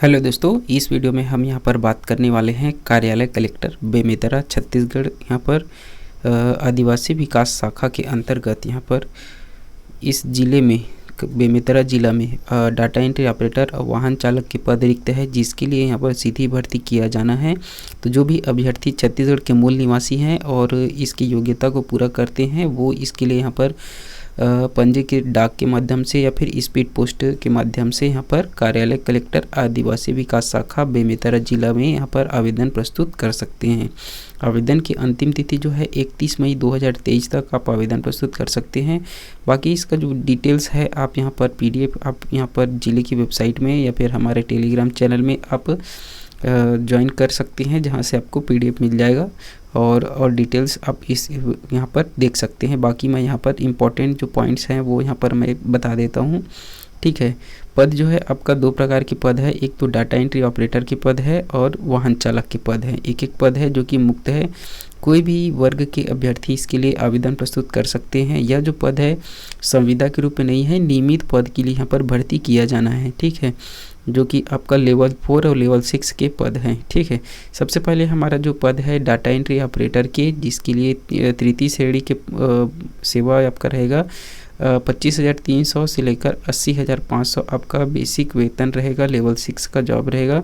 Hello दोस्तों, इस video में हम यहाँ पर बात करने वाले हैं कार्यालय कलेक्टर बेमेतरा छत्तीसगढ़। यहाँ पर आदिवासी विकास शाखा के अंतर्गत यहाँ पर इस ज़िले में बेमेतरा ज़िला में डाटा एंट्री ऑपरेटर और वाहन चालक के पद रिक्त है, जिसके लिए यहाँ पर सीधी भर्ती किया जाना है। तो जो भी अभ्यर्थी छत्तीसगढ़ के मूल निवासी हैं और इसकी योग्यता को पूरा करते हैं वो इसके लिए यहाँ पर पंजे के डाक के माध्यम से या फिर स्पीड पोस्ट के माध्यम से यहाँ पर कार्यालय कलेक्टर आदिवासी विकास शाखा बेमेतरा जिला में यहाँ पर आवेदन प्रस्तुत कर सकते हैं। आवेदन की अंतिम तिथि जो है 31 मई 2023 तक आप आवेदन प्रस्तुत कर सकते हैं। बाकी इसका जो डिटेल्स है आप यहाँ पर PDF आप यहाँ पर ज़िले की वेबसाइट में या फिर हमारे टेलीग्राम चैनल में आप ज्वाइन कर सकते हैं, जहाँ से आपको PDF मिल जाएगा और डिटेल्स आप इस यहाँ पर देख सकते हैं। बाकी मैं यहाँ पर इम्पोर्टेंट जो पॉइंट्स हैं वो यहाँ पर मैं बता देता हूँ। ठीक है, पद जो है आपका दो प्रकार के पद है, एक तो डाटा एंट्री ऑपरेटर के पद है और वाहन चालक के पद है। एक एक पद है जो कि मुक्त है, कोई भी वर्ग के अभ्यर्थी इसके लिए आवेदन प्रस्तुत कर सकते हैं। यह जो पद है संविदा के रूप में नहीं है, नियमित पद के लिए यहाँ पर भर्ती किया जाना है। ठीक है, जो कि आपका लेवल 4 और लेवल 6 के पद हैं। ठीक है, सबसे पहले हमारा जो पद है डाटा एंट्री ऑपरेटर के, जिसके लिए तृतीय श्रेणी के सेवा आपका रहेगा 25,300 से लेकर 80,500 आपका बेसिक वेतन रहेगा। लेवल 6 का जॉब रहेगा।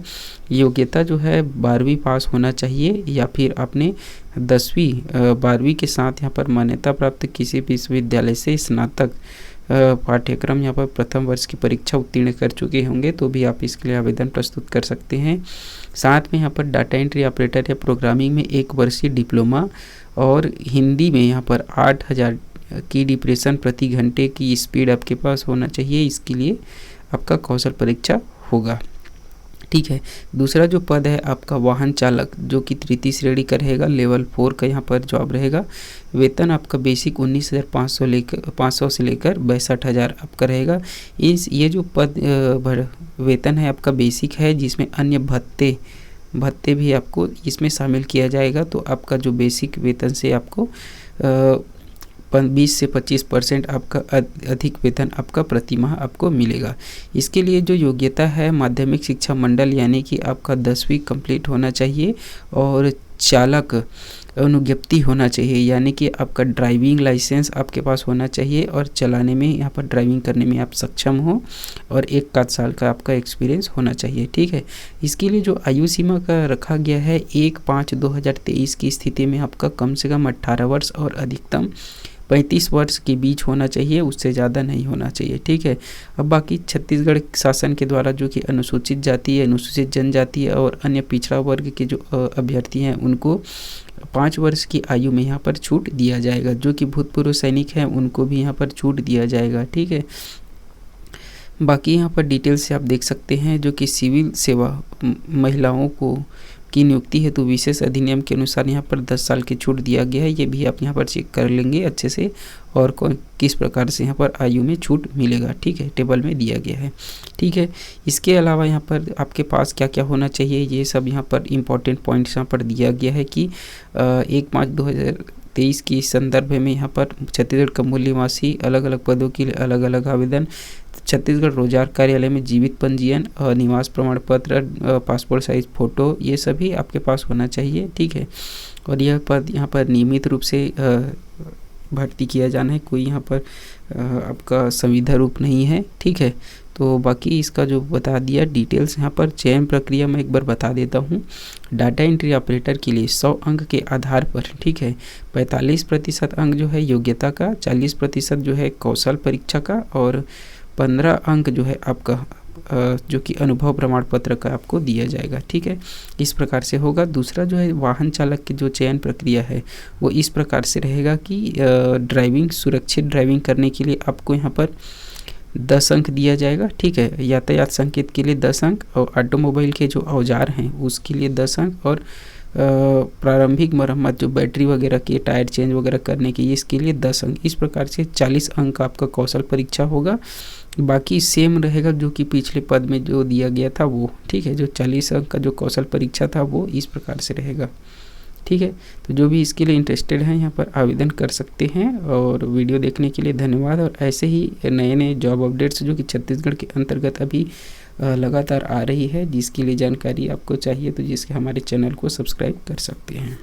योग्यता जो है 12वीं पास होना चाहिए या फिर आपने 12वीं के साथ यहाँ पर मान्यता प्राप्त किसी भी विश्वविद्यालय से स्नातक पाठ्यक्रम यहाँ पर प्रथम वर्ष की परीक्षा उत्तीर्ण कर चुके होंगे तो भी आप इसके लिए आवेदन प्रस्तुत कर सकते हैं। साथ में यहाँ पर डाटा एंट्री ऑपरेटर या प्रोग्रामिंग में 1 वर्षीय डिप्लोमा और हिंदी में यहाँ पर 8,000 की डिप्रेशन प्रति घंटे की स्पीड आपके पास होना चाहिए। इसके लिए आपका कौशल परीक्षा होगा। ठीक है, दूसरा जो पद है आपका वाहन चालक, जो कि तृतीय श्रेणी का रहेगा। लेवल 4 का यहाँ पर जॉब रहेगा। वेतन आपका बेसिक 19,500 से लेकर 62,000 आपका रहेगा। ये जो पद वेतन है आपका बेसिक है, जिसमें अन्य भत्ते भी आपको इसमें शामिल किया जाएगा। तो आपका जो बेसिक वेतन से आपको 20 से 25% आपका अधिक वेतन आपका प्रति माह आपको मिलेगा। इसके लिए जो योग्यता है माध्यमिक शिक्षा मंडल यानी कि आपका 10वीं कंप्लीट होना चाहिए और चालक अनुज्ञप्ति होना चाहिए, यानी कि आपका ड्राइविंग लाइसेंस आपके पास होना चाहिए और चलाने में यहाँ पर ड्राइविंग करने में आप सक्षम हो और 1 साल का आपका एक्सपीरियंस होना चाहिए। ठीक है, इसके लिए जो आयु सीमा का रखा गया है 1/5/2023 की स्थिति में आपका कम से कम 18 वर्ष और अधिकतम 35 वर्ष के बीच होना चाहिए, उससे ज़्यादा नहीं होना चाहिए। ठीक है, अब बाकी छत्तीसगढ़ शासन के द्वारा जो कि अनुसूचित जाति, अनुसूचित जनजाति और अन्य पिछड़ा वर्ग के जो अभ्यर्थी हैं उनको 5 वर्ष की आयु में यहाँ पर छूट दिया जाएगा। जो कि भूतपूर्व सैनिक हैं उनको भी यहाँ पर छूट दिया जाएगा। ठीक है, बाकी यहाँ पर डिटेल से आप देख सकते हैं। जो कि सिविल सेवा महिलाओं को की नियुक्ति हेतु विशेष अधिनियम के अनुसार यहाँ पर 10 साल की छूट दिया गया है। ये भी आप यहाँ पर चेक कर लेंगे अच्छे से और किस प्रकार से यहाँ पर आयु में छूट मिलेगा। ठीक है, टेबल में दिया गया है। ठीक है, इसके अलावा यहाँ पर आपके पास क्या क्या होना चाहिए ये सब यहाँ पर इम्पोर्टेंट पॉइंट्स यहाँ पर दिया गया है कि 1/5/2023 की संदर्भ में यहाँ पर छत्तीसगढ़ का मूल निवासी अलग अलग पदों के लिए अलग अलग आवेदन, छत्तीसगढ़ रोजगार कार्यालय में जीवित पंजीयन, निवास प्रमाण पत्र, पासपोर्ट साइज फ़ोटो, ये सभी आपके पास होना चाहिए। ठीक है, और यह पद यहाँ पर नियमित रूप से भर्ती किया जाना है, कोई यहाँ पर आपका संविदा रूप नहीं है। ठीक है, तो बाकी इसका जो बता दिया डिटेल्स यहाँ पर चयन प्रक्रिया मैं एक बार बता देता हूँ। डाटा एंट्री ऑपरेटर के लिए 100 अंक के आधार पर, ठीक है, 45% अंक जो है योग्यता का, 40% जो है कौशल परीक्षा का और 15 अंक जो है आपका जो कि अनुभव प्रमाण पत्र का आपको दिया जाएगा। ठीक है, इस प्रकार से होगा। दूसरा जो है वाहन चालक की जो चयन प्रक्रिया है वो इस प्रकार से रहेगा कि सुरक्षित ड्राइविंग करने के लिए आपको यहाँ पर 10 अंक दिया जाएगा। ठीक है, यातायात संकेत के लिए 10 अंक और ऑटोमोबाइल के जो औजार हैं उसके लिए 10 अंक और प्रारंभिक मरम्मत जो बैटरी वगैरह के टायर चेंज वगैरह करने के इसके लिए 10 अंक। इस प्रकार से 40 अंक का आपका कौशल परीक्षा होगा। बाकी सेम रहेगा जो कि पिछले पद में जो दिया गया था वो। ठीक है, जो 40 अंक का जो कौशल परीक्षा था वो इस प्रकार से रहेगा। ठीक है, तो जो भी इसके लिए इंटरेस्टेड हैं यहाँ पर आवेदन कर सकते हैं। और वीडियो देखने के लिए धन्यवाद। और ऐसे ही नए नए जॉब अपडेट्स जो कि छत्तीसगढ़ के अंतर्गत अभी लगातार आ रही है। जिसके लिए जानकारी आपको चाहिए तो जिसके हमारे चैनल को सब्सक्राइब कर सकते हैं।